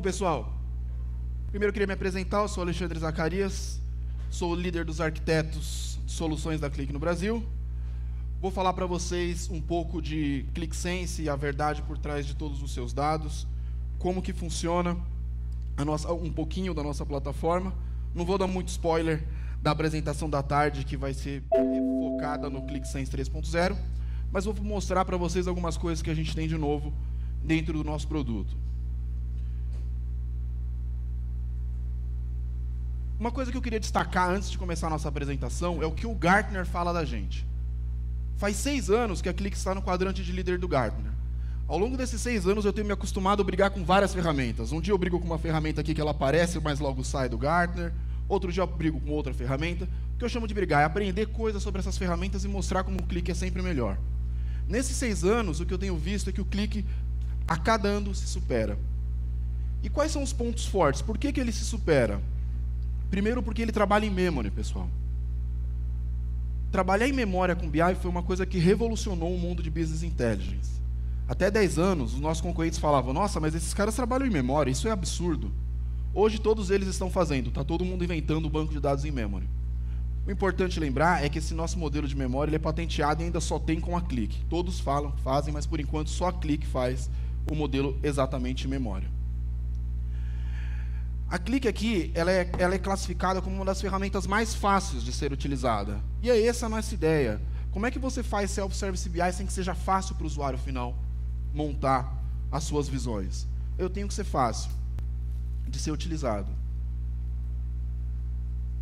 Bom, pessoal, primeiro eu queria me apresentar. Eu sou Alexandre Zacarias, sou o líder dos arquitetos de soluções da Qlik no Brasil. Vou falar para vocês um pouco de QlikSense e a verdade por trás de todos os seus dados, como que funciona um pouquinho da nossa plataforma. Não vou dar muito spoiler da apresentação da tarde, que vai ser focada no QlikSense 3.0, mas vou mostrar para vocês algumas coisas que a gente tem de novo dentro do nosso produto. Uma coisa que eu queria destacar antes de começar a nossa apresentação é o que o Gartner fala da gente. Faz 6 anos que a Qlik está no quadrante de líder do Gartner. Ao longo desses 6 anos eu tenho me acostumado a brigar com várias ferramentas. Um dia eu brigo com uma ferramenta aqui que ela aparece, mas logo sai do Gartner. Outro dia eu brigo com outra ferramenta. O que eu chamo de brigar é aprender coisas sobre essas ferramentas e mostrar como o Qlik é sempre melhor. Nesses 6 anos, o que eu tenho visto é que o Qlik, a cada ano, se supera. E quais são os pontos fortes? Por que ele se supera? Primeiro, porque ele trabalha em memory, pessoal. Trabalhar em memória com BI foi uma coisa que revolucionou o mundo de Business Intelligence. Até 10 anos, os nossos concorrentes falavam: nossa, mas esses caras trabalham em memória, isso é absurdo. Hoje, todos eles estão fazendo, está todo mundo inventando o banco de dados em memory. O importante lembrar é que esse nosso modelo de memória ele é patenteado e ainda só tem com a Qlik. Todos falam, fazem, mas por enquanto só a Qlik faz o modelo exatamente em memória. A Qlik aqui, ela é classificada como uma das ferramentas mais fáceis de ser utilizada. E é essa a nossa ideia. Como é que você faz Self-Service BI sem que seja fácil para o usuário final montar as suas visões? Eu tenho que ser fácil de ser utilizado.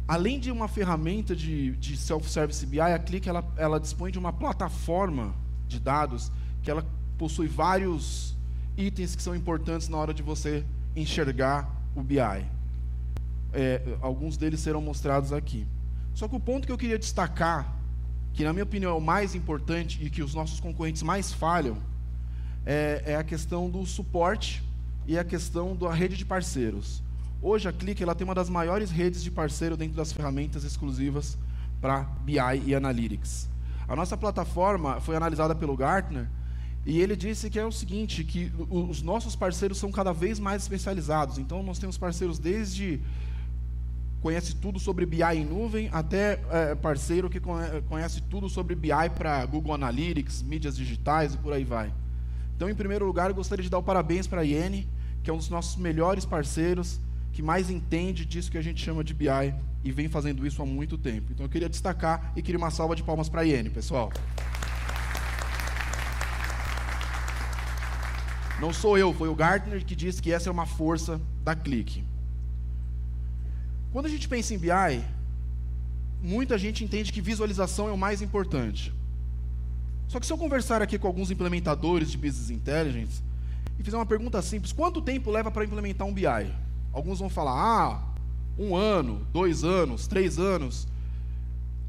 Além de uma ferramenta de Self-Service BI, a Qlik ela dispõe de uma plataforma de dados que ela possui vários itens que são importantes na hora de você enxergar o BI. Alguns deles serão mostrados aqui. Só que o ponto que eu queria destacar, que na minha opinião é o mais importante e que os nossos concorrentes mais falham, é a questão do suporte e a questão da rede de parceiros. Hoje a Qlik ela tem uma das maiores redes de parceiro dentro das ferramentas exclusivas para BI e Analytics. A nossa plataforma foi analisada pelo Gartner e ele disse que é o seguinte, que os nossos parceiros são cada vez mais especializados. Então, nós temos parceiros desde conhece tudo sobre BI em nuvem, até parceiro que conhece tudo sobre BI para Google Analytics, mídias digitais e por aí vai. Então, em primeiro lugar, eu gostaria de dar o parabéns para a Iene, que é um dos nossos melhores parceiros, que mais entende disso que a gente chama de BI e vem fazendo isso há muito tempo. Então, eu queria destacar e queria uma salva de palmas para a Iene, pessoal. Não sou eu, foi o Gartner que disse que essa é uma força da Qlik. Quando a gente pensa em BI, muita gente entende que visualização é o mais importante. Só que se eu conversar aqui com alguns implementadores de Business Intelligence e fizer uma pergunta simples: quanto tempo leva para implementar um BI? Alguns vão falar: 1 ano, 2 anos, 3 anos.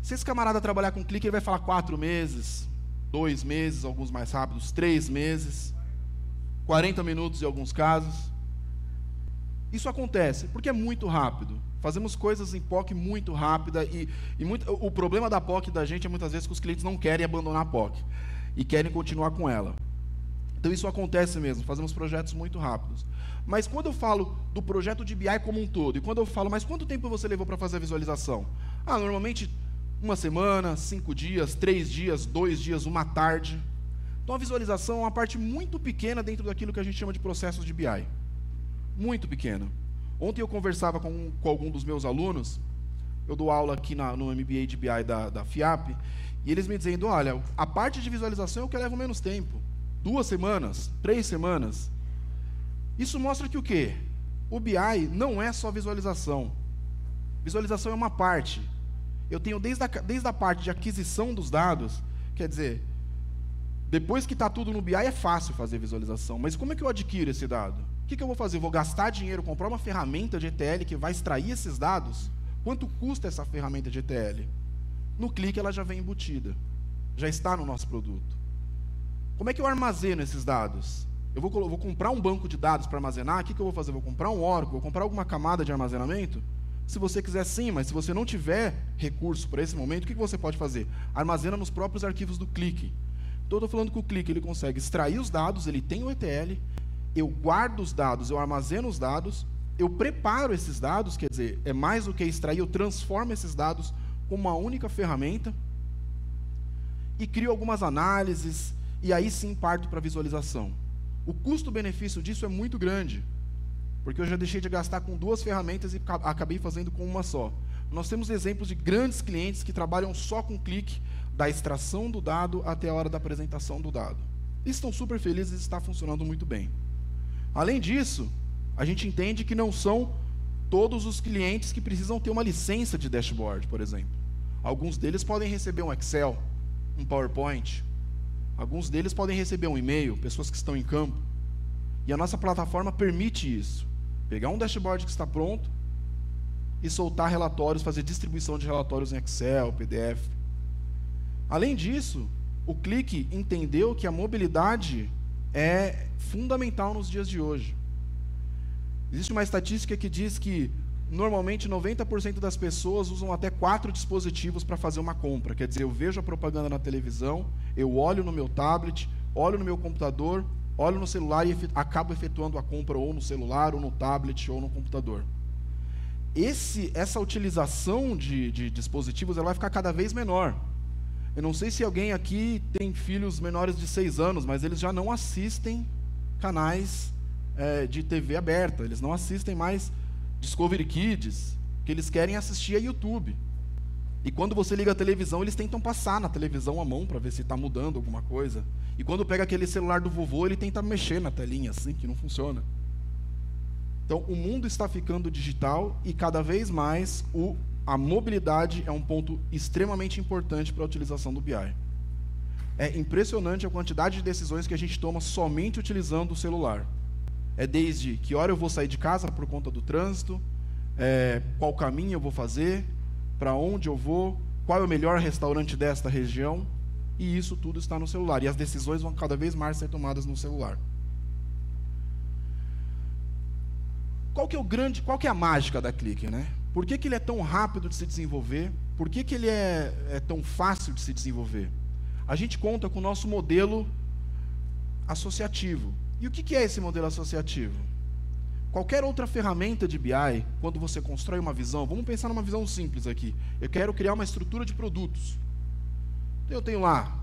Se esse camarada trabalhar com Qlik, ele vai falar 4 meses, 2 meses, alguns mais rápidos, 3 meses. 40 minutos em alguns casos. Isso acontece porque é muito rápido. Fazemos coisas em POC muito rápida o problema da POC da gente é muitas vezes que os clientes não querem abandonar a POC e querem continuar com ela. Então isso acontece mesmo, fazemos projetos muito rápidos. Mas quando eu falo do projeto de BI como um todo, e quando eu falo, mas quanto tempo você levou para fazer a visualização? Normalmente 1 semana, 5 dias, 3 dias, 2 dias, 1 tarde. Então, a visualização é uma parte muito pequena dentro daquilo que a gente chama de processos de BI. Muito pequena. Ontem eu conversava com algum dos meus alunos, eu dou aula aqui no MBA de BI da FIAP, e eles me dizendo: olha, a parte de visualização é o que leva menos tempo. 2 semanas, 3 semanas. Isso mostra que o quê? O BI não é só visualização. Visualização é uma parte. Eu tenho desde a parte de aquisição dos dados, quer dizer, depois que está tudo no BI é fácil fazer visualização, mas como é que eu adquiro esse dado? O que eu vou fazer? Eu vou gastar dinheiro, comprar uma ferramenta de ETL que vai extrair esses dados? Quanto custa essa ferramenta de ETL? No Qlik ela já vem embutida, já está no nosso produto. Como é que eu armazeno esses dados? Eu vou comprar um banco de dados para armazenar, o que eu vou fazer? Vou comprar um Oracle, vou comprar alguma camada de armazenamento? Se você quiser sim, mas se você não tiver recurso para esse momento, o que você pode fazer? Armazena nos próprios arquivos do Qlik. Então, eu estou falando que o Qlik ele consegue extrair os dados, ele tem o ETL, eu guardo os dados, eu armazeno os dados, eu preparo esses dados, quer dizer, é mais do que extrair, eu transformo esses dados com uma única ferramenta e crio algumas análises, e aí sim parto para a visualização. O custo-benefício disso é muito grande, porque eu já deixei de gastar com 2 ferramentas e acabei fazendo com uma só. Nós temos exemplos de grandes clientes que trabalham só com clique, da extração do dado até a hora da apresentação do dado. Eles estão super felizes e está funcionando muito bem. Além disso, a gente entende que não são todos os clientes que precisam ter uma licença de dashboard, por exemplo. Alguns deles podem receber um Excel, um PowerPoint. Alguns deles podem receber um e-mail, pessoas que estão em campo. E a nossa plataforma permite isso. Pegar um dashboard que está pronto e soltar relatórios, fazer distribuição de relatórios em Excel, PDF. Além disso, o Clique entendeu que a mobilidade é fundamental nos dias de hoje. Existe uma estatística que diz que normalmente 90% das pessoas usam até 4 dispositivos para fazer uma compra. Quer dizer, eu vejo a propaganda na televisão, eu olho no meu tablet, olho no meu computador, olho no celular e acabo efetuando a compra ou no celular, ou no tablet, ou no computador. Essa utilização de dispositivos ela vai ficar cada vez menor. Eu não sei se alguém aqui tem filhos menores de 6 anos, mas eles já não assistem canais de TV aberta, eles não assistem mais Discovery Kids, que eles querem assistir a YouTube. E quando você liga a televisão, eles tentam passar na televisão a mão para ver se está mudando alguma coisa. E quando pega aquele celular do vovô, ele tenta mexer na telinha assim, que não funciona. Então, o mundo está ficando digital e cada vez mais a mobilidade é um ponto extremamente importante para a utilização do BI. É impressionante a quantidade de decisões que a gente toma somente utilizando o celular. É desde que hora eu vou sair de casa por conta do trânsito, qual caminho eu vou fazer, para onde eu vou, qual é o melhor restaurante desta região, e isso tudo está no celular. E as decisões vão cada vez mais ser tomadas no celular. Qual que é a mágica da Clique, né? Por que ele é tão rápido de se desenvolver? Por que ele é tão fácil de se desenvolver? A gente conta com o nosso modelo associativo. E o que é esse modelo associativo? Qualquer outra ferramenta de BI, quando você constrói uma visão, vamos pensar numa visão simples aqui. Eu quero criar uma estrutura de produtos. Eu tenho lá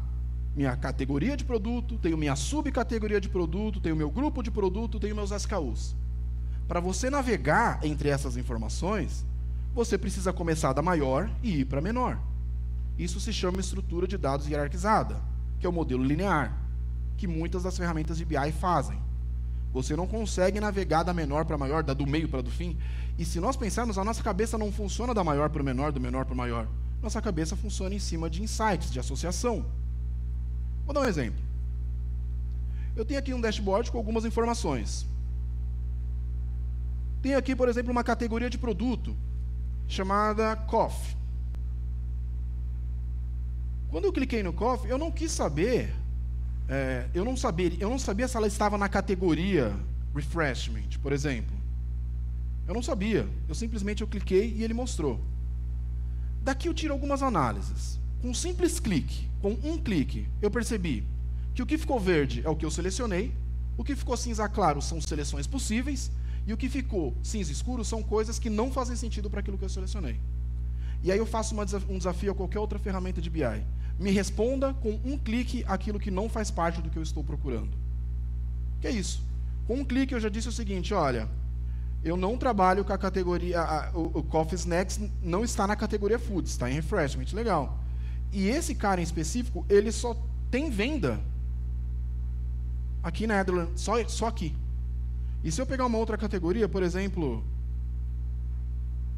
minha categoria de produto, tenho minha subcategoria de produto, tenho meu grupo de produto, tenho meus SKUs. Para você navegar entre essas informações, você precisa começar da maior e ir para a menor. Isso se chama estrutura de dados hierarquizada, que é o modelo linear, que muitas das ferramentas de BI fazem. Você não consegue navegar da menor para a maior, da do meio para do fim. E se nós pensarmos, a nossa cabeça não funciona da maior para o menor, do menor para o maior. Nossa cabeça funciona em cima de insights, de associação. Vou dar um exemplo. Eu tenho aqui um dashboard com algumas informações. Tenho aqui, por exemplo, uma categoria de produto chamada Coffee. Quando eu cliquei no Coffee, eu não quis saber, eu não sabia se ela estava na categoria Refreshment, por exemplo. Eu não sabia. Eu cliquei e ele mostrou. Daqui eu tiro algumas análises. Com um simples clique, com um clique, eu percebi que o que ficou verde é o que eu selecionei, o que ficou cinza claro são seleções possíveis, e o que ficou cinza escuro são coisas que não fazem sentido para aquilo que eu selecionei. E aí eu faço um desafio a qualquer outra ferramenta de BI. Me responda com um clique aquilo que não faz parte do que eu estou procurando. Que é isso? Com um clique eu já disse o seguinte, olha, eu não trabalho com a categoria, o Coffee Snacks não está na categoria Foods, está em Refreshment, legal. E esse cara em específico, ele só tem venda aqui na Netherlands, só aqui. E se eu pegar uma outra categoria, por exemplo,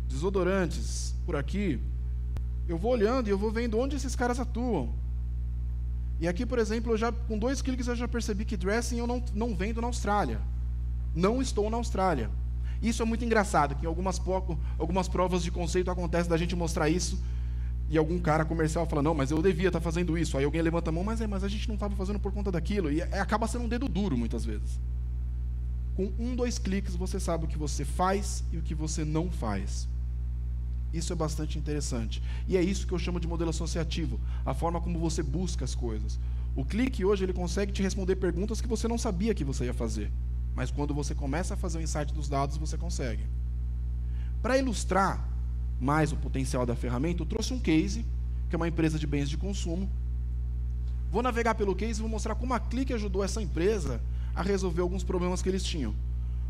desodorantes, por aqui, eu vou olhando e eu vou vendo onde esses caras atuam. E aqui, por exemplo, com 2 cliques eu já percebi que dressing eu não vendo na Austrália. Não estou na Austrália. Isso é muito engraçado, que em algumas provas de conceito acontece da gente mostrar isso e algum cara comercial fala, não, mas eu devia estar fazendo isso. Aí alguém levanta a mão, mas a gente não estava fazendo por conta daquilo. E acaba sendo um dedo duro, muitas vezes. Com 1, 2 cliques, você sabe o que você faz e o que você não faz. Isso é bastante interessante. E é isso que eu chamo de modelo associativo, a forma como você busca as coisas. O clique hoje ele consegue te responder perguntas que você não sabia que você ia fazer, mas quando você começa a fazer o insight dos dados, você consegue. Para ilustrar mais o potencial da ferramenta, eu trouxe um case, que é uma empresa de bens de consumo. Vou navegar pelo case e vou mostrar como a Clique ajudou essa empresa a resolver alguns problemas que eles tinham.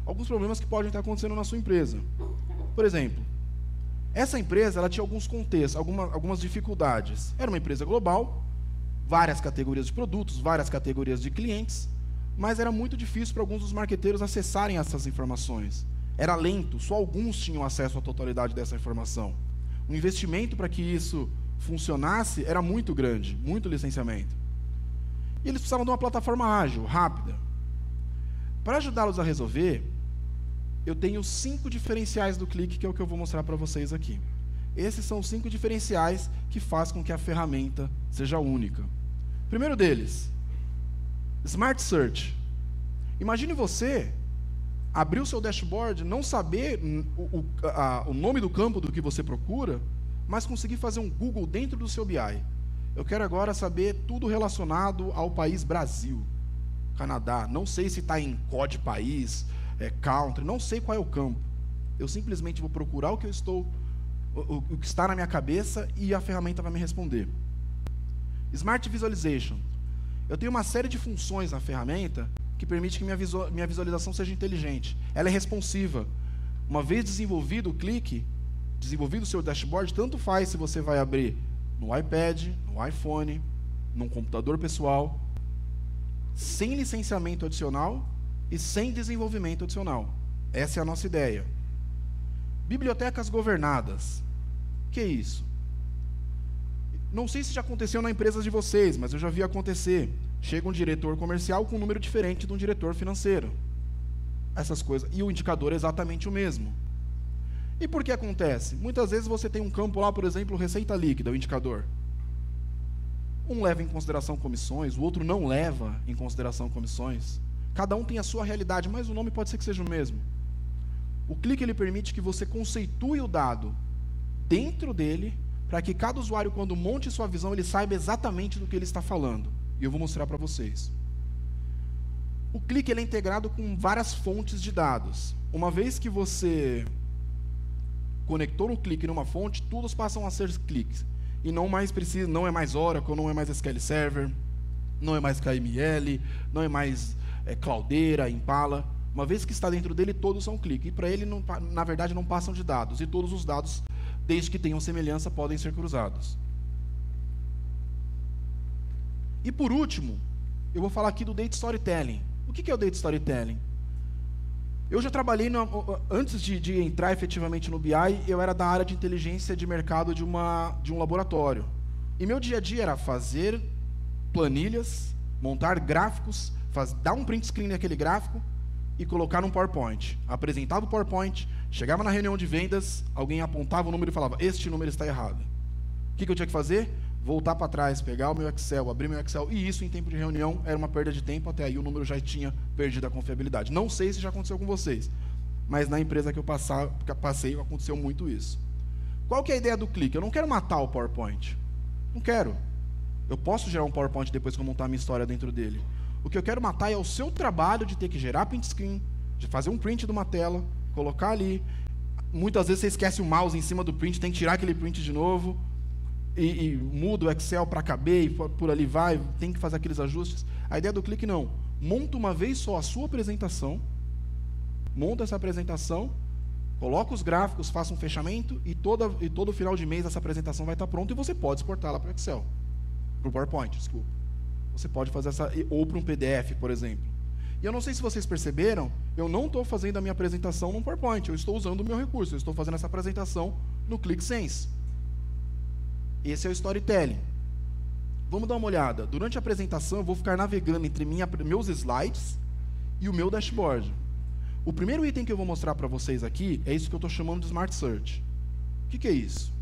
Alguns problemas que podem estar acontecendo na sua empresa. Por exemplo, essa empresa ela tinha alguns contextos, algumas dificuldades. Era uma empresa global, várias categorias de produtos, várias categorias de clientes, mas era muito difícil para alguns dos marqueteiros acessarem essas informações. Era lento, só alguns tinham acesso à totalidade dessa informação. O investimento para que isso funcionasse era muito grande, muito licenciamento. E eles precisavam de uma plataforma ágil, rápida. Para ajudá-los a resolver, eu tenho 5 diferenciais do Clique, que é o que eu vou mostrar para vocês aqui. Esses são os 5 diferenciais que fazem com que a ferramenta seja única. Primeiro deles, Smart Search. Imagine você abrir o seu dashboard, não saber o nome do campo do que você procura, mas conseguir fazer um Google dentro do seu BI. Eu quero agora saber tudo relacionado ao país Brasil, Canadá. Não sei se está em código país, country, não sei qual é o campo. Eu simplesmente vou procurar o que está na minha cabeça e a ferramenta vai me responder. Smart Visualization. Eu tenho uma série de funções na ferramenta que permite que minha visualização seja inteligente. Ela é responsiva. Uma vez desenvolvido o Clique, desenvolvido o seu dashboard, tanto faz se você vai abrir no iPad, no iPhone, num computador pessoal, sem licenciamento adicional e sem desenvolvimento adicional. Essa é a nossa ideia. Bibliotecas governadas. O que é isso? Não sei se já aconteceu na empresa de vocês, mas eu já vi acontecer. Chega um diretor comercial com um número diferente de um diretor financeiro. Essas coisas. E o indicador é exatamente o mesmo. E por que acontece? Muitas vezes você tem um campo lá, por exemplo, receita líquida, o indicador. Um leva em consideração comissões, o outro não leva em consideração comissões. Cada um tem a sua realidade, mas o nome pode ser que seja o mesmo. O Clique ele permite que você conceitue o dado dentro dele, para que cada usuário, quando monte sua visão, ele saiba exatamente do que ele está falando. E eu vou mostrar para vocês. O Clique ele é integrado com várias fontes de dados. Uma vez que você conectou o Clique numa fonte, todos passam a ser cliques. E não é mais Oracle, não é mais SQL Server, não é mais KML, não é mais Cloudera, Impala. Uma vez que está dentro dele, todos são clique. E para ele, na verdade, não passam de dados. E todos os dados, desde que tenham semelhança, podem ser cruzados. E por último, eu vou falar aqui do Data Storytelling. O que é o Data Storytelling? Eu já trabalhei, antes de entrar efetivamente no BI, eu era da área de inteligência de mercado de um laboratório. E meu dia a dia era fazer planilhas, montar gráficos, dar um print screen naquele gráfico e colocar num PowerPoint. Apresentava o PowerPoint, chegava na reunião de vendas, alguém apontava o número e falava, este número está errado. O que eu tinha que fazer? Voltar para trás, pegar o meu Excel, abrir meu Excel, e isso em tempo de reunião era uma perda de tempo, até aí o número já tinha perdido a confiabilidade. Não sei se já aconteceu com vocês, mas na empresa que eu passei aconteceu muito isso. Qual que é a ideia do Clique? Eu não quero matar o PowerPoint. Não quero. Eu posso gerar um PowerPoint depois que eu montar a minha história dentro dele. O que eu quero matar é o seu trabalho de ter que gerar print screen, de fazer um print de uma tela, colocar ali. Muitas vezes você esquece o mouse em cima do print, tem que tirar aquele print de novo. E muda o Excel para caber, e por ali vai, tem que fazer aqueles ajustes. A ideia do Clique não. Monta uma vez só a sua apresentação, monta essa apresentação, coloca os gráficos, faça um fechamento, e todo final de mês essa apresentação vai estar pronta e você pode exportá-la para o Excel. Para o PowerPoint, desculpa. Você pode fazer ou para um PDF, por exemplo. E eu não sei se vocês perceberam, eu não estou fazendo a minha apresentação no PowerPoint, eu estou usando o meu recurso, eu estou fazendo essa apresentação no ClickSense. Esse é o storytelling. Vamos dar uma olhada. Durante a apresentação, eu vou ficar navegando entre meus slides e o meu dashboard. O primeiro item que eu vou mostrar para vocês aqui é isso que eu estou chamando de Smart Search. O que é isso?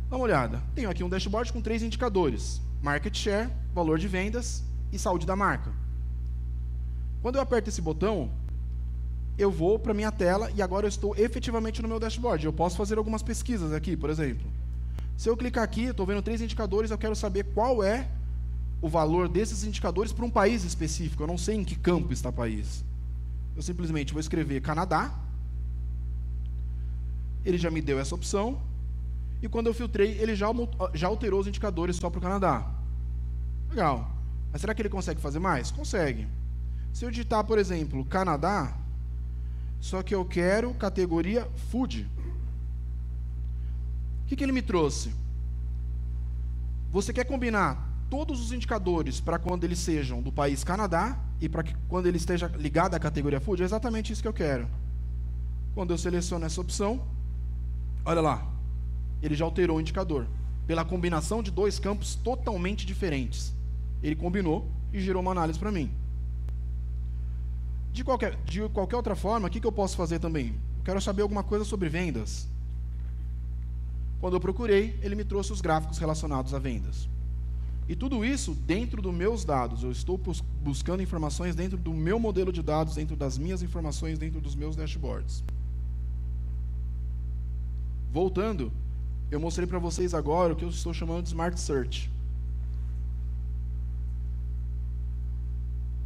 Dá uma olhada. Tenho aqui um dashboard com 3 indicadores. Market Share, valor de vendas e saúde da marca. Quando eu aperto esse botão, eu vou para a minha tela e agora eu estou efetivamente no meu dashboard. Eu posso fazer algumas pesquisas aqui, por exemplo. Se eu clicar aqui, eu estou vendo 3 indicadores, eu quero saber qual é o valor desses indicadores para um país específico. Eu não sei em que campo está o país. Eu simplesmente vou escrever Canadá. Ele já me deu essa opção. E quando eu filtrei, ele já alterou os indicadores só para o Canadá. Legal. Mas será que ele consegue fazer mais? Consegue. Se eu digitar, por exemplo, Canadá, só que eu quero categoria Food. O que ele me trouxe? Você quer combinar todos os indicadores para quando eles sejam do país Canadá e para que quando ele esteja ligado à categoria Food? É exatamente isso que eu quero. Quando eu seleciono essa opção, olha lá, ele já alterou o indicador. Pela combinação de dois campos totalmente diferentes. Ele combinou e gerou uma análise para mim. De qualquer outra forma, o que eu posso fazer também? Eu quero saber alguma coisa sobre vendas. Quando eu procurei, ele me trouxe os gráficos relacionados a vendas. E tudo isso dentro dos meus dados. Eu estou buscando informações dentro do meu modelo de dados, dentro das minhas informações, dentro dos meus dashboards. Voltando, eu mostrei para vocês agora o que eu estou chamando de Smart Search.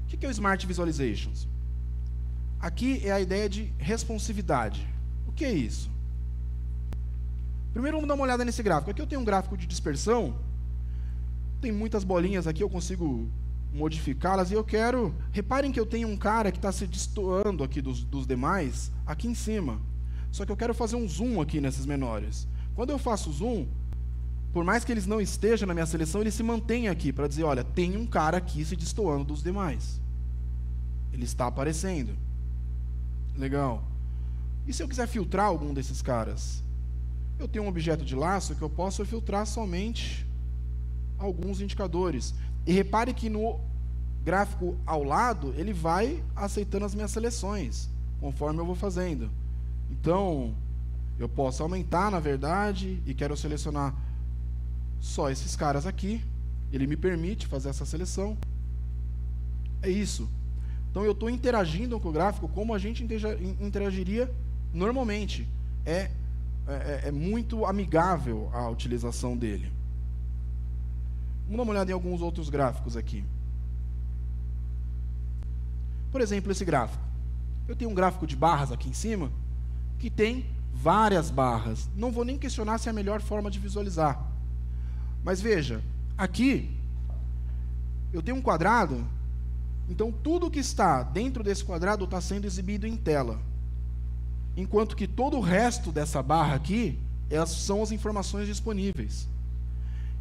O que é o Smart Visualizations? Aqui é a ideia de responsividade. O que é isso? Primeiro vamos dar uma olhada nesse gráfico. Aqui eu tenho um gráfico de dispersão. Tem muitas bolinhas aqui, eu consigo modificá-las. E eu quero... Reparem que eu tenho um cara que está se destoando aqui dos demais, aqui em cima. Só que eu quero fazer um zoom aqui nesses menores. Quando eu faço zoom, por mais que eles não estejam na minha seleção, ele se mantém aqui para dizer, olha, tem um cara aqui se destoando dos demais. Ele está aparecendo. Legal. E se eu quiser filtrar algum desses caras? Eu tenho um objeto de laço que eu posso filtrar somente alguns indicadores. E repare que no gráfico ao lado, ele vai aceitando as minhas seleções, conforme eu vou fazendo. Então, eu posso aumentar, na verdade, e quero selecionar só esses caras aqui. Ele me permite fazer essa seleção. É isso. Então, eu estou interagindo com o gráfico como a gente interagiria normalmente. É muito amigável a utilização dele. Vamos dar uma olhada em alguns outros gráficos aqui. Por exemplo, esse gráfico. Eu tenho um gráfico de barras aqui em cima, que tem várias barras. Não vou nem questionar se é a melhor forma de visualizar. Mas veja, aqui, eu tenho um quadrado, então tudo que está dentro desse quadrado está sendo exibido em tela. Enquanto que todo o resto dessa barra aqui, são as informações disponíveis.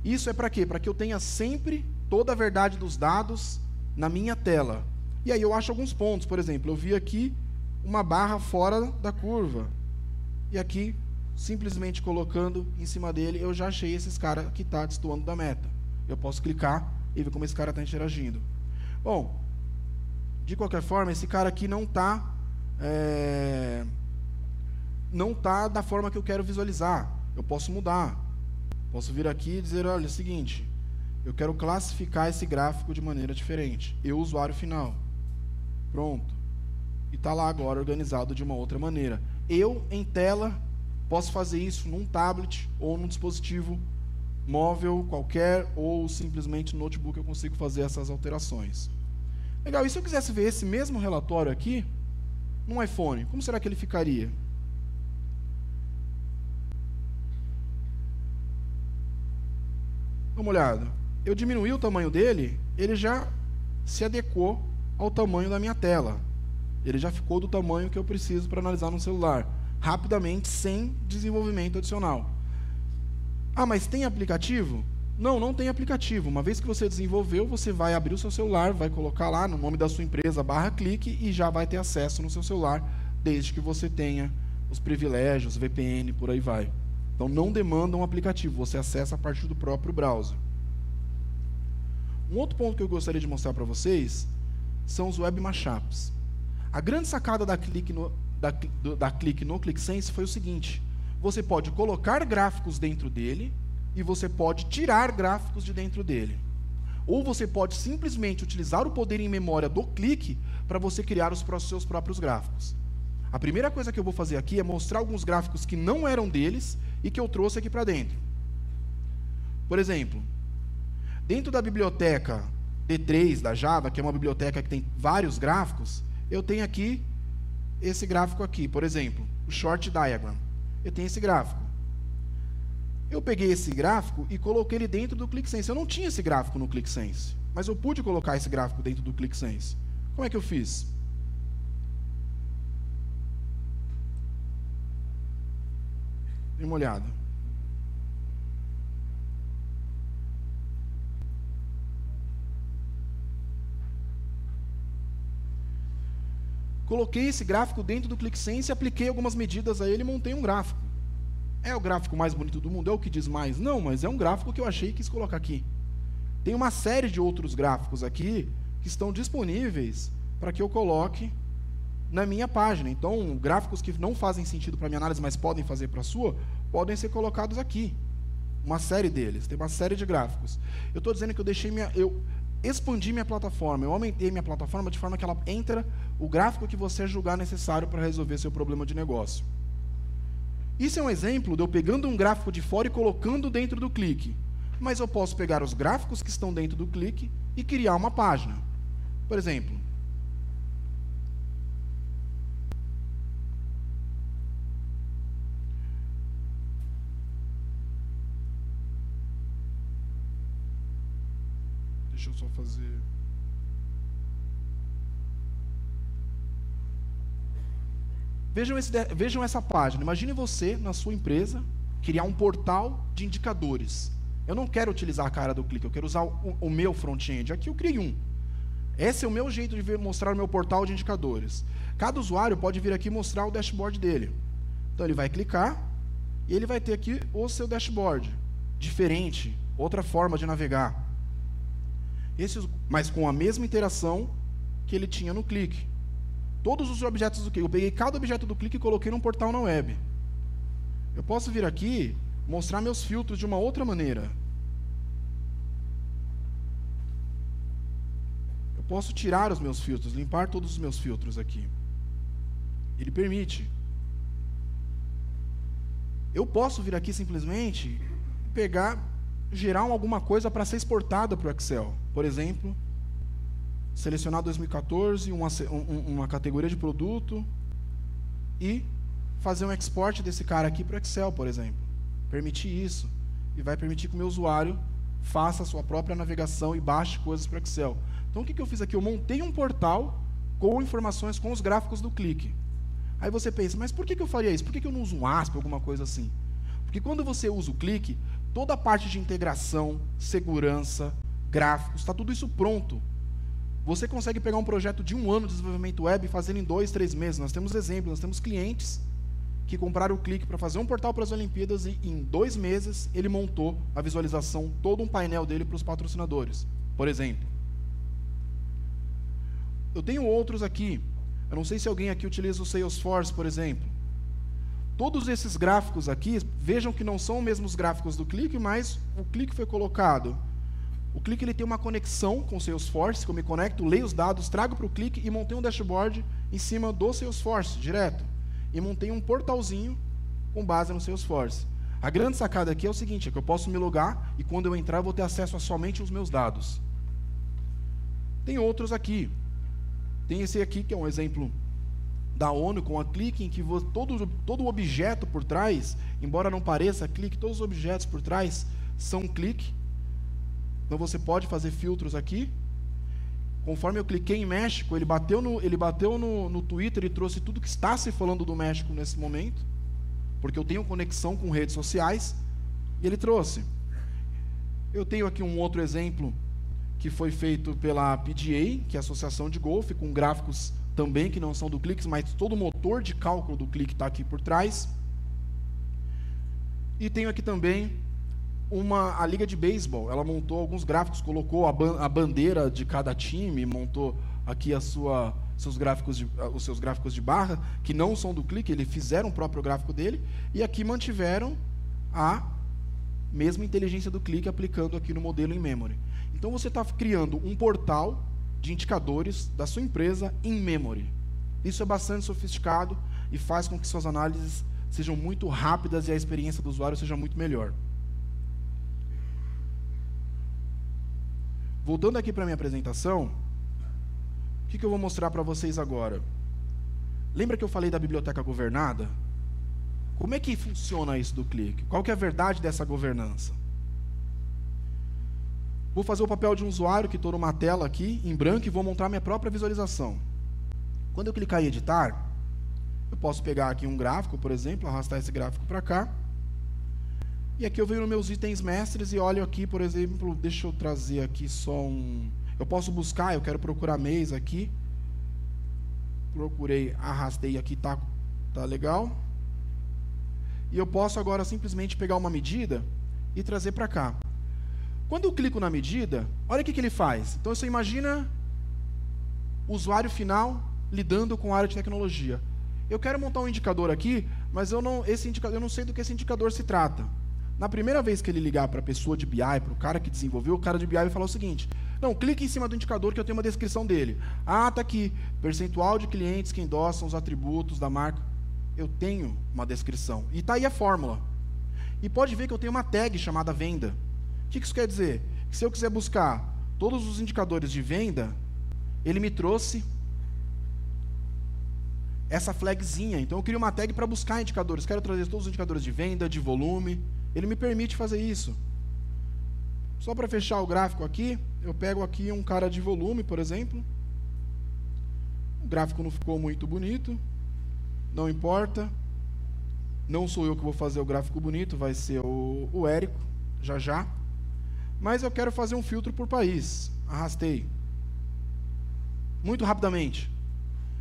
Isso é para quê? Para que eu tenha sempre toda a verdade dos dados na minha tela. E aí eu acho alguns pontos. Por exemplo, eu vi aqui uma barra fora da curva. E aqui, simplesmente colocando em cima dele, eu já achei esses caras que está destoando da meta. Eu posso clicar e ver como esse cara está interagindo. Bom, de qualquer forma, esse cara aqui não está... não está da forma que eu quero visualizar. Eu posso mudar. Posso vir aqui e dizer, olha, é o seguinte, eu quero classificar esse gráfico de maneira diferente. Eu, usuário final. Pronto. E está lá agora organizado de uma outra maneira. Eu, em tela, posso fazer isso num tablet ou num dispositivo móvel qualquer, ou simplesmente no notebook eu consigo fazer essas alterações. Legal, e se eu quisesse ver esse mesmo relatório aqui, num iPhone, como será que ele ficaria? Dá uma olhada. Eu diminuí o tamanho dele, ele já se adequou ao tamanho da minha tela. Ele já ficou do tamanho que eu preciso para analisar no celular, rapidamente, sem desenvolvimento adicional. Ah, mas tem aplicativo? Não, não tem aplicativo. Uma vez que você desenvolveu, você vai abrir o seu celular, vai colocar lá no nome da sua empresa, /clique, e já vai ter acesso no seu celular, desde que você tenha os privilégios, VPN, por aí vai. Então, não demanda um aplicativo, você acessa a partir do próprio browser. Um outro ponto que eu gostaria de mostrar para vocês são os Web Mashups. A grande sacada da Click no ClickSense foi o seguinte: você pode colocar gráficos dentro dele e você pode tirar gráficos de dentro dele. Ou você pode simplesmente utilizar o poder em memória do Click para você criar os seus próprios gráficos. A primeira coisa que eu vou fazer aqui é mostrar alguns gráficos que não eram deles e que eu trouxe aqui para dentro. Por exemplo, Dentro da biblioteca D3 da Java, que é uma biblioteca que tem vários gráficos, eu tenho aqui esse gráfico aqui, por exemplo, o Short Diagram. Eu tenho esse gráfico. Eu peguei esse gráfico e coloquei ele dentro do ClickSense. Eu não tinha esse gráfico no ClickSense, mas eu pude colocar esse gráfico dentro do ClickSense. Como é que eu fiz? Dê uma olhada. Coloquei esse gráfico dentro do ClickSense, apliquei algumas medidas a ele e montei um gráfico. É o gráfico mais bonito do mundo? É o que diz mais? Não, mas é um gráfico que eu achei e quis colocar aqui. Tem uma série de outros gráficos aqui que estão disponíveis para que eu coloque na minha página. Então, gráficos que não fazem sentido para a minha análise, mas podem fazer para a sua, podem ser colocados aqui. Uma série deles. Tem uma série de gráficos. Eu estou dizendo que eu expandi minha plataforma, eu aumentei minha plataforma de forma que ela entra o gráfico que você julgar necessário para resolver seu problema de negócio. Isso é um exemplo de eu pegando um gráfico de fora e colocando dentro do Click. Mas eu posso pegar os gráficos que estão dentro do Click e criar uma página. Por exemplo, deixa eu só fazer... Vejam essa página. Imagine você, na sua empresa, criar um portal de indicadores. Eu não quero utilizar a cara do Click, eu quero usar o meu front-end. Aqui eu criei um. Esse é o meu jeito de mostrar o meu portal de indicadores. Cada usuário pode vir aqui e mostrar o dashboard dele. Então ele vai clicar e ele vai ter aqui o seu dashboard. Diferente, outra forma de navegar. Mas com a mesma interação que ele tinha no Click. Todos os objetos do Click, eu peguei cada objeto do Click e coloquei num portal na web. Eu posso vir aqui, mostrar meus filtros de uma outra maneira. Eu posso tirar os meus filtros, limpar todos os meus filtros aqui. Ele permite. Eu posso vir aqui simplesmente gerar alguma coisa para ser exportada para o Excel. Por exemplo, selecionar 2014, uma categoria de produto e fazer um export desse cara aqui para o Excel, por exemplo. Permitir isso. E vai permitir que o meu usuário faça a sua própria navegação e baixe coisas para o Excel. Então, o que eu fiz aqui? Eu montei um portal com informações, com os gráficos do Click. Aí você pensa, mas por que eu faria isso? Por que eu não uso um ASP, alguma coisa assim? Porque quando você usa o Click, toda a parte de integração, segurança, gráficos, está tudo isso pronto. Você consegue pegar um projeto de 1 ano de desenvolvimento web e fazer em 2, 3 meses. Nós temos exemplos, nós temos clientes que compraram o Click para fazer um portal para as Olimpíadas e em 2 meses ele montou a visualização, todo um painel dele para os patrocinadores, por exemplo. Eu tenho outros aqui. Eu não sei se alguém aqui utiliza o Salesforce, por exemplo. Todos esses gráficos aqui, vejam que não são os mesmos gráficos do Click, mas o Click foi colocado. O Click ele tem uma conexão com o Salesforce, que eu me conecto, leio os dados, trago para o Click e montei um dashboard em cima do Salesforce, direto. E montei um portalzinho com base no Salesforce. A grande sacada aqui é o seguinte, é que eu posso me logar e quando eu entrar eu vou ter acesso a somente os meus dados. Tem outros aqui. Tem esse aqui, que é um exemplo da ONU com a Click, em que todo o objeto por trás, embora não pareça Click, todos os objetos por trás são Click. Então você pode fazer filtros aqui. Conforme eu cliquei em México, ele bateu no Twitter e trouxe tudo que está se falando do México nesse momento, porque eu tenho conexão com redes sociais, e ele trouxe. Eu tenho aqui um outro exemplo que foi feito pela PGA, que é a Associação de Golfe, com gráficos também que não são do Click, mas todo o motor de cálculo do Click está aqui por trás. E tenho aqui também a Liga de Beisebol. Ela montou alguns gráficos, colocou a bandeira de cada time, montou aqui os seus gráficos de barra, que não são do Click, eles fizeram o próprio gráfico dele, e aqui mantiveram a mesma inteligência do Click aplicando aqui no modelo in-memory. Então você está criando um portal de indicadores da sua empresa in-memory. Isso é bastante sofisticado e faz com que suas análises sejam muito rápidas e a experiência do usuário seja muito melhor. Voltando aqui para a minha apresentação, o que eu vou mostrar para vocês agora? Lembra que eu falei da biblioteca governada? Como é que funciona isso do clique? Qual que é a verdade dessa governança? Vou fazer o papel de um usuário que estou numa tela aqui, em branco, e vou montar minha própria visualização. Quando eu clicar em editar, eu posso pegar aqui um gráfico, por exemplo, arrastar esse gráfico para cá. E aqui eu venho nos meus itens mestres e olho aqui, por exemplo, deixa eu trazer aqui só um... Eu posso buscar, eu quero procurar mês aqui. Procurei, arrastei aqui, tá legal. E eu posso agora simplesmente pegar uma medida e trazer para cá. Quando eu clico na medida, olha o que ele faz. Então você imagina o usuário final lidando com a área de tecnologia. Eu quero montar um indicador aqui, mas eu não sei do que esse indicador se trata. Na primeira vez que ele ligar para a pessoa de BI, para o cara que desenvolveu, o cara de BI vai falar o seguinte: não, clique em cima do indicador que eu tenho uma descrição dele. Ah, está aqui, percentual de clientes que endossam os atributos da marca. Eu tenho uma descrição. E está aí a fórmula. E pode ver que eu tenho uma tag chamada venda. O que isso quer dizer? Que se eu quiser buscar todos os indicadores de venda, ele me trouxe essa flagzinha. Então eu crio uma tag para buscar indicadores. Quero trazer todos os indicadores de venda, de volume. Ele me permite fazer isso. Só para fechar o gráfico aqui, eu pego aqui um cara de volume, por exemplo. O gráfico não ficou muito bonito. Não importa. Não sou eu que vou fazer o gráfico bonito, vai ser o Érico, já. Mas eu quero fazer um filtro por país. Arrastei. Muito rapidamente.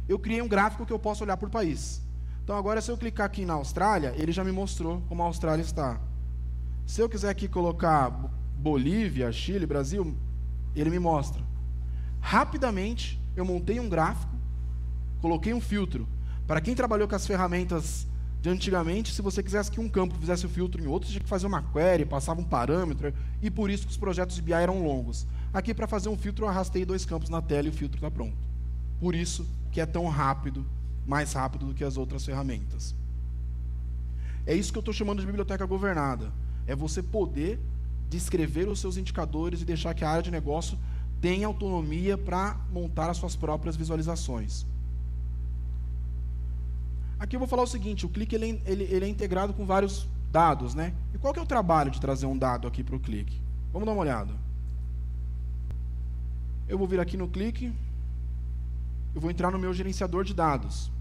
Eu criei um gráfico que eu posso olhar por país. Então agora, se eu clicar aqui na Austrália, ele já me mostrou como a Austrália está. Se eu quiser aqui colocar Bolívia, Chile, Brasil, ele me mostra. Rapidamente, eu montei um gráfico, coloquei um filtro. Para quem trabalhou com as ferramentas de antigamente, se você quisesse que um campo fizesse o filtro em outro, você tinha que fazer uma query, passava um parâmetro, e por isso que os projetos de BI eram longos. Aqui, para fazer um filtro, eu arrastei 2 campos na tela e o filtro está pronto. Por isso que é tão rápido, mais rápido do que as outras ferramentas. É isso que eu estou chamando de biblioteca governada. É você poder descrever os seus indicadores e deixar que a área de negócio tenha autonomia para montar as suas próprias visualizações. Aqui eu vou falar o seguinte: o clique ele é integrado com vários dados, né? E qual que é o trabalho de trazer um dado aqui para o clique? Vamos dar uma olhada. Eu vou vir aqui no clique, eu vou entrar no meu gerenciador de dados.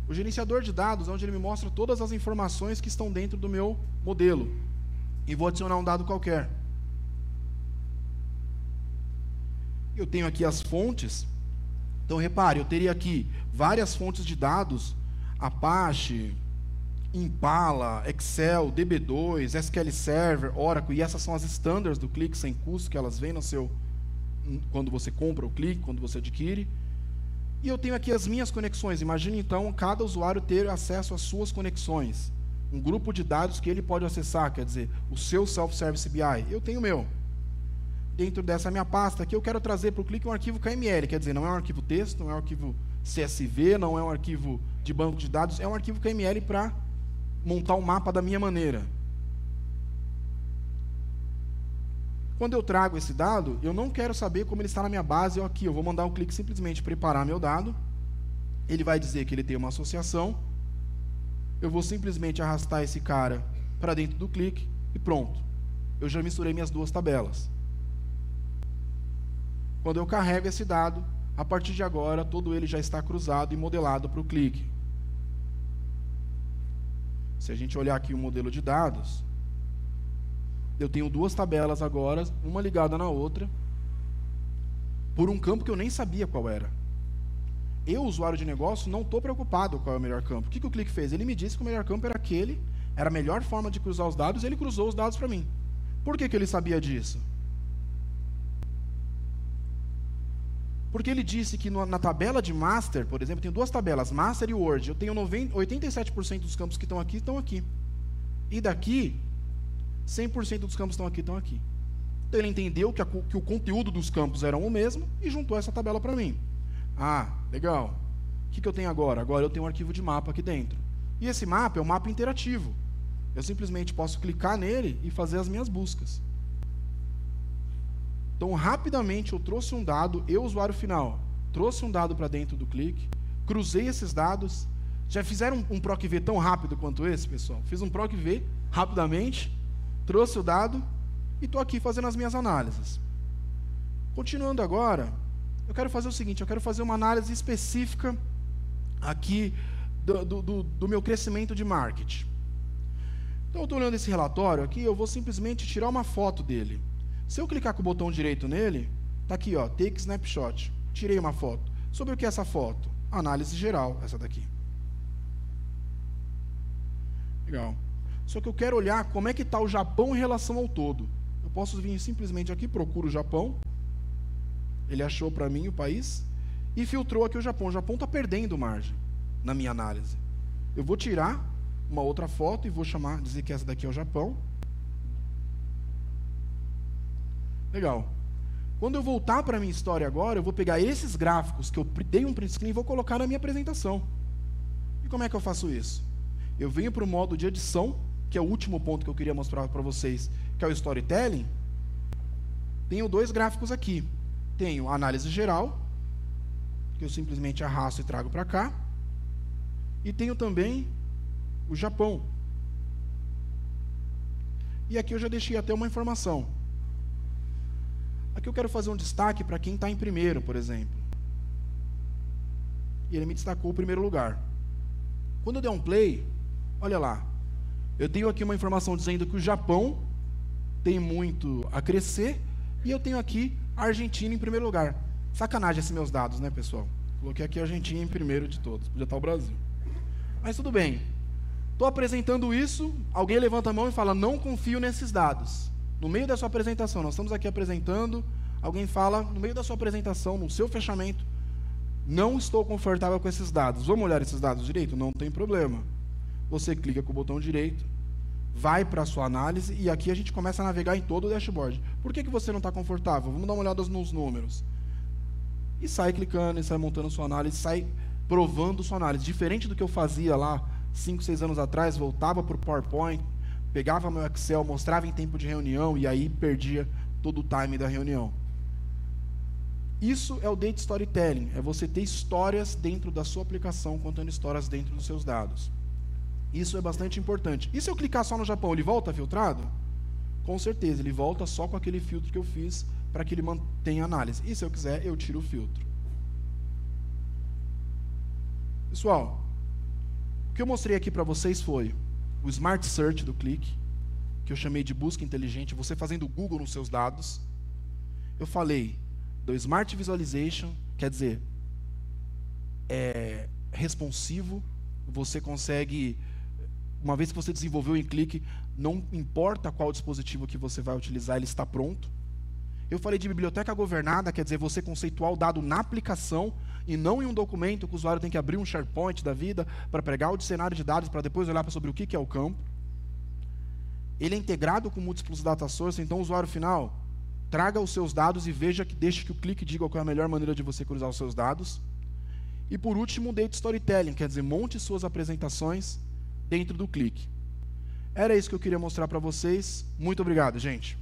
O gerenciador de dados é onde ele me mostra todas as informações que estão dentro do meu modelo. E vou adicionar um dado qualquer. Eu tenho aqui as fontes. Então, repare, eu teria aqui várias fontes de dados: Apache, Impala, Excel, DB2, SQL Server, Oracle, e essas são as standards do clique sem custo, que elas vêm no seu, quando você compra o clique, quando você adquire. E eu tenho aqui as minhas conexões. Imagine, então, cada usuário ter acesso às suas conexões. Um grupo de dados que ele pode acessar, quer dizer, o seu Self-Service BI. Eu tenho o meu. Dentro dessa minha pasta aqui, eu quero trazer para o clique um arquivo KML, quer dizer, não é um arquivo texto, não é um arquivo CSV, não é um arquivo de banco de dados, é um arquivo KML para montar um mapa da minha maneira. Quando eu trago esse dado, eu não quero saber como ele está na minha base ou aqui. Eu vou mandar o clique simplesmente preparar meu dado. Ele vai dizer que ele tem uma associação. Eu vou simplesmente arrastar esse cara para dentro do clique e pronto. Eu já misturei minhas 2 tabelas. Quando eu carrego esse dado, a partir de agora, todo ele já está cruzado e modelado para o clique. Se a gente olhar aqui o modelo de dados, eu tenho 2 tabelas agora, uma ligada na outra, por um campo que eu nem sabia qual era. Eu, usuário de negócio, não estou preocupado qual é o melhor campo. O que o clique fez? Ele me disse que o melhor campo era aquele, era a melhor forma de cruzar os dados, e ele cruzou os dados para mim. Por que ele sabia disso? Porque ele disse que na tabela de master, por exemplo, eu tenho 2 tabelas, master e word. Eu tenho 87% dos campos que estão aqui. E daqui, 100% dos campos estão aqui. Então ele entendeu que o conteúdo dos campos eram o mesmo e juntou essa tabela para mim. Ah, legal. O que eu tenho agora? Agora eu tenho um arquivo de mapa aqui dentro. E esse mapa é um mapa interativo. Eu simplesmente posso clicar nele e fazer as minhas buscas. Então, rapidamente, eu trouxe um dado, eu, usuário final, trouxe um dado para dentro do clique, cruzei esses dados. Já fizeram um PROC-V tão rápido quanto esse, pessoal? Fiz um PROC-V rapidamente, trouxe o dado e estou aqui fazendo as minhas análises. Continuando agora, eu quero fazer o seguinte, eu quero fazer uma análise específica aqui do meu crescimento de marketing. Então, eu estou olhando esse relatório aqui, eu vou simplesmente tirar uma foto dele. Se eu clicar com o botão direito nele, está aqui, ó, Take Snapshot. Tirei uma foto. Sobre o que é essa foto? Análise geral, essa daqui. Legal. Só que eu quero olhar como é que está o Japão em relação ao todo. Eu posso vir simplesmente aqui, procuro o Japão. Ele achou para mim o país e filtrou aqui o Japão. O Japão está perdendo margem na minha análise. Eu vou tirar uma outra foto e vou dizer que essa daqui é o Japão. Legal. Quando eu voltar para a minha história agora, eu vou pegar esses gráficos que eu dei um print screen e vou colocar na minha apresentação. E como é que eu faço isso? Eu venho para o modo de edição, que é o último ponto que eu queria mostrar para vocês, que é o Storytelling. Tenho dois gráficos aqui. Tenho a análise geral, que eu simplesmente arrasto e trago para cá. E tenho também o Japão. E aqui eu já deixei até uma informação. Aqui eu quero fazer um destaque para quem está em primeiro, por exemplo. E ele me destacou o primeiro lugar. Quando eu der um play, olha lá. Eu tenho aqui uma informação dizendo que o Japão tem muito a crescer. E eu tenho aqui a Argentina em primeiro lugar. Sacanagem esses meus dados, né, pessoal? Coloquei aqui a Argentina em primeiro de todos. Podia estar o Brasil. Mas tudo bem. Estou apresentando isso, alguém levanta a mão e fala, não confio nesses dados. No meio da sua apresentação, nós estamos aqui apresentando, alguém fala, no meio da sua apresentação, no seu fechamento, não estou confortável com esses dados. Vamos olhar esses dados direito? Não tem problema. Você clica com o botão direito, vai para a sua análise e aqui a gente começa a navegar em todo o dashboard. Por que você não está confortável? Vamos dar uma olhada nos números. E sai clicando, e sai montando sua análise, sai provando sua análise. Diferente do que eu fazia lá 5, 6 anos atrás, voltava para o PowerPoint, pegava meu Excel, mostrava em tempo de reunião e aí perdia todo o time da reunião. Isso é o Data Storytelling, é você ter histórias dentro da sua aplicação, contando histórias dentro dos seus dados. Isso é bastante importante. E se eu clicar só no Japão, ele volta filtrado? Com certeza, ele volta só com aquele filtro que eu fiz para que ele mantenha a análise. E se eu quiser, eu tiro o filtro. Pessoal, o que eu mostrei aqui para vocês foi o Smart Search do clique, que eu chamei de busca inteligente, você fazendo Google nos seus dados. Eu falei do Smart Visualization, quer dizer, é responsivo, você consegue, uma vez que você desenvolveu em clique, não importa qual dispositivo que você vai utilizar, ele está pronto. Eu falei de biblioteca governada, quer dizer, você conceituar o dado na aplicação e não em um documento que o usuário tem que abrir um SharePoint da vida para pegar o dicionário de dados para depois olhar sobre o que é o campo. Ele é integrado com múltiplos data sources, então o usuário final traga os seus dados e deixe que o clique diga qual é a melhor maneira de você cruzar os seus dados. E por último, o Data Storytelling, quer dizer, monte suas apresentações dentro do clique. Era isso que eu queria mostrar para vocês. Muito obrigado, gente.